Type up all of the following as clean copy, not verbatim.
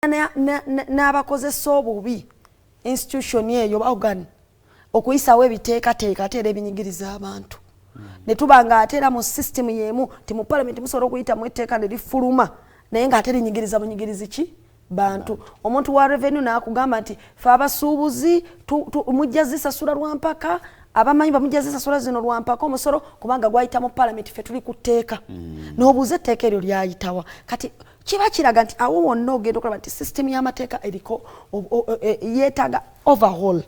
n'abakozesa obubi institution eyo baogani okuyisawo ebiteekateeka ate era ebinyigiriza abantu ne tubanga ate era mu system yemu ti mu parliament musobola okuyitamu etteeka ne lifuluma naye ng'ate linyigiriza bunyigirizi ki bantu omuntu wa revenue n'akugamba nti fe abasuubuzi mujja zisasula lwampaka abamanyi bamujja zisasula zino lwampaka omusolo kubanga gwayita mu parliament fe tuli ku tteeka n'obuuza etteeka eryo lyayitawa kati kiba kiraga nti awo wonna ogenda okulaba nti system y'amateeka eriko yeetaaga overhaul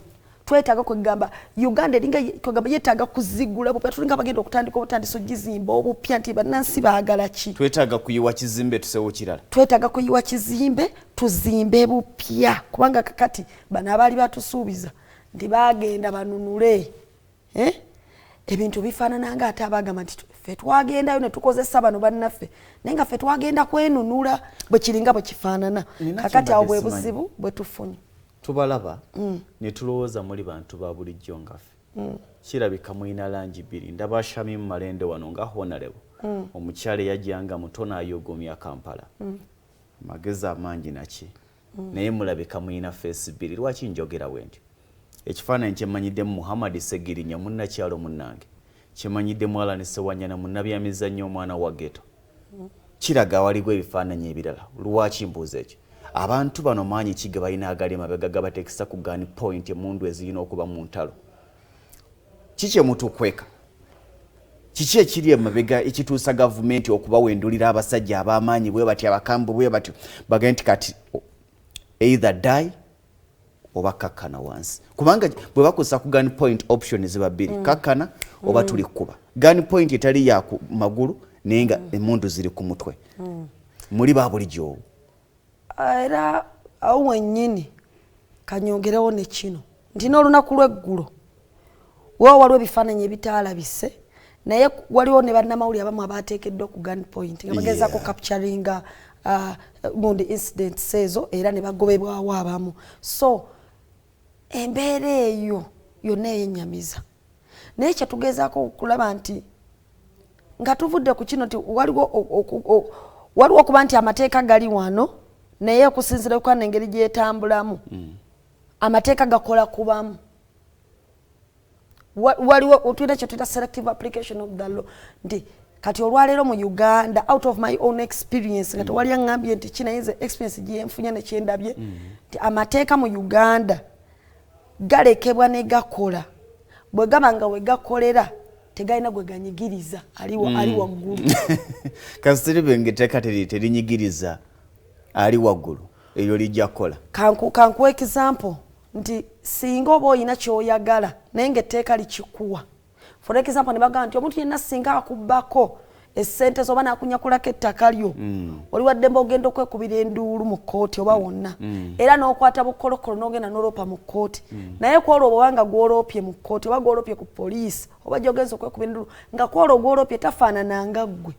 twetaaga kwegamba Uganda eringa kwegamba yeetaaga kuzigula bupya tulinga bagenda okutandika obutandisa ogizimba obupya nti bannansi baagala ki twetaaga kuyiwa kizimbe tusewo kirala twetaaga kuyiwa kizimbe tuzimbe bupya kubanga kakati bano abaali batusuubiza nti bagenda banunule ebintu bifaanana nga ate abagamba nti ffe twagendayo ne tukozesa bano bannaffe naye nga ffe twagenda kwenunula bwe kiringa bwe kifaanana kakati awo bwe buzibu bwe tufunye tubalaba ne tulowooza muli bantu ba bulijjo ngaffe kirabika mulina langi bbiri ndaba Shamimu Malende wano nga honorable omukyala eyajjanga mutono ayogomya Kampala amagezi amangi naki naye mulabika mulina feesi bbiri lwaki njogera bwentyo ekifaananyi kyemanyiddemu Muhammad Segirinya munnakyalo munnange kyemanyiddemu Alani Sewanyana munnabyamizannyo omwana wa ghetto kiraga waliwo ebifaananyi ebirala lwaki mbuuza ekyo abantu bano maanyi ki ge balina agali emabega gabateekesa ku gun point emundu ezirina okuba mu ntalo kiki emutukweka kiki ekiri emabega ekituusa gavumenti okubawendulira abasajja ab'amaanyi bwe bati abakambwe bwe bati bagenda nti kati either die oba kakkana wansi kubanga bwe bakozesa ku gun point option ziba bbiri kakkana oba tuli kuba gun point etali ya ku magulu naye nga emundu ziri ku mutwe muli ba bulijjo era awo wennyini kanyongerewo ne kino nti n'olunaku lw'eggulo waliwo waliwo ebifaananyi ebitaalabise naye waliwo ne bannamawulire abamu abaateekeddwa ku gun point nga bagezaako capturinga gundi incidents ezo era ne bagobebwawo abamu so embeera eyo yonna eyennyamiza naye kyetugezaako okulaba nti nga tuvudde ku kino nti waliwo okuba nti amateeka gali wano naye okusinziira ku engeri gyetambulamu amateeka gakola kubamu waliwo tulina kye tuyita selective application of the law nti kati olwaleero mu Uganda out of my own experience nga tewali aŋŋambye nti kinayinza experience gyenfunye nekyendabye nti amateeka mu Uganda galekebwa ne gakola bwe gaba nga we gakolera tegalina gwe ganyigiriza ali waggulu kasitiribe ngeteeka terinyigiriza ali waggulu eryo lijja kukola kankuwa example nti singa oba oyina kyoyagala naye ng'etteeka likikuwa for example ne bagamba nti omuntu yenna singa akubbako essente zoba nakunyakulako ettaka lyo oli waddembe ogenda okwekubira enduulu mu kkooti oba wonna era n'okwata bukolokolo n'ogenda n'oloopa mu kkooti naye kwolwo obwanga gw'oloopye mu kkooti oba gw'oloopye ku poliisi oba gy'ogenza okwekubira enduulu nga kwolwo gw'oloopye tafaanananga ggwe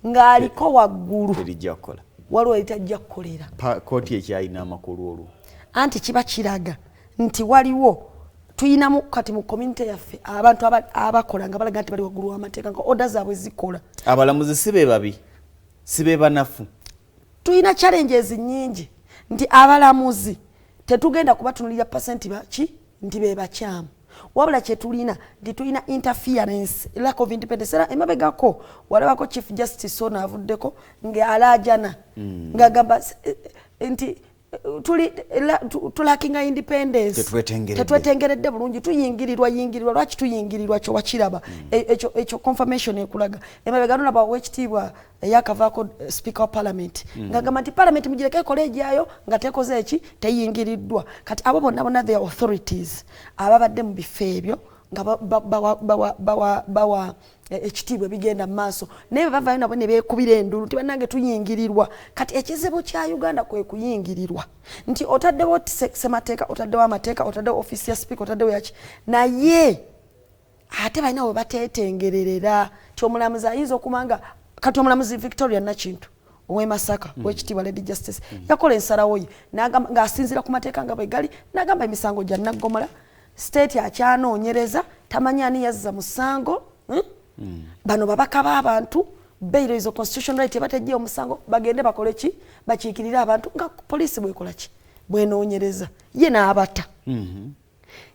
ng'aliko waggulu terijja kukola waliwo eritajja kukolera kkooti ekyalina amakulu olwo anti kiba kiraga nti waliwo tuyinamu kati mu community yaffe abantu abakola nga balaga nti bali waggulu w'amateeka nga oda zaabwe zikola abalamuzi si be babi si be banafu tuyina challenges nnyingi nti abalamuzi tetugenda kubatunulira pasenti baki nti be bakyamu wabula kye tulina nti tulina interference lack of independence era emabegako walabako chief justice ono avuddeko ng'alaajana ng'agamba nti tulakinga independence tetwetengeredde bulungi tuyingirirwa lwaki tuyingirirwa kyo wakiraba ekyo confirmation ekulaga emabega nolaba wekitiibwa eyakavaako speaker wa parliament ng'agamba nti parliament mugireko ekola ejyayo nga tekoze eki teyingiriddwa kati abo bonna their authorities ababadde mu bifo ebyo nga bawa ekitiibwa bigenda mu maaso naye bavayo nabo ne beekubira endulu nti bannange tuyingirirwa kati ekizibu kya Uganda kwe kuyingirirwa nti otaddewo semateeka otaddewo amateeka otaddewo ofisi ya speaker otaddewo yaki naye ate balina we bateetengererera ti omulamuzi ayinza okumanga kati omulamuzi Victoria Nakintu ow'e Masaka w'ekitiibwa Lady Justice yakola ensalawo ye ng'asinziira ku mateeka nga bwe gali n'agamba emisango gya naggomola state akyanoonyereza tamanyi ani yazza musango bano babaka b'abantu bail is a constitutional right batajja omusango bagende bakole ki bakiikirira abantu nga police bwekola ki bwenoonyereza ye n'abata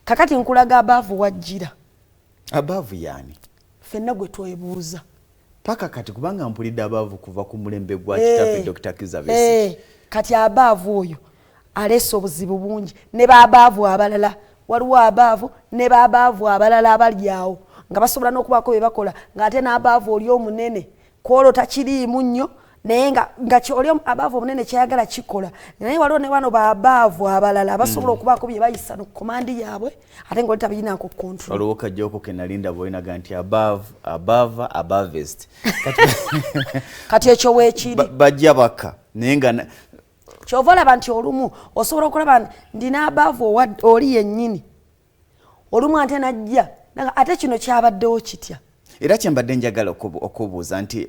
kakati nkulaga abaavu wajjira abaavu yani ffenna gwe twebuuza paka kati kubanga mpulidde abaavu kuva ku mulembe gwa kitaffe Dr. Kizza Besigye kati abaavu oyo aleese obuzibu bungi ne baabaavu abalala waliwo abaavu ne baabaavu abalala abali awo nga basobola n'okubaako bye bakola ng'ate n'abaavu oli omunene kwolwo takiriimu nnyo naye nga kyoli abaavu omunene kyayagala kikola naye waliwo ne bano baabaavu abalala basobola okubaako bye bayisa no komandi yaabwe ate ng'oli tabiyinako control waliwo kajjoko ke nalinda bw'olinaga nti abavest kati ekyo weekiri bajja baka naye nga kyova olaba nti olumu osobola okulaba ndina abaavu oli yennyini olumu ate najja ate kino kyabaddewo kitya era kyembadde njagala okubuuza nti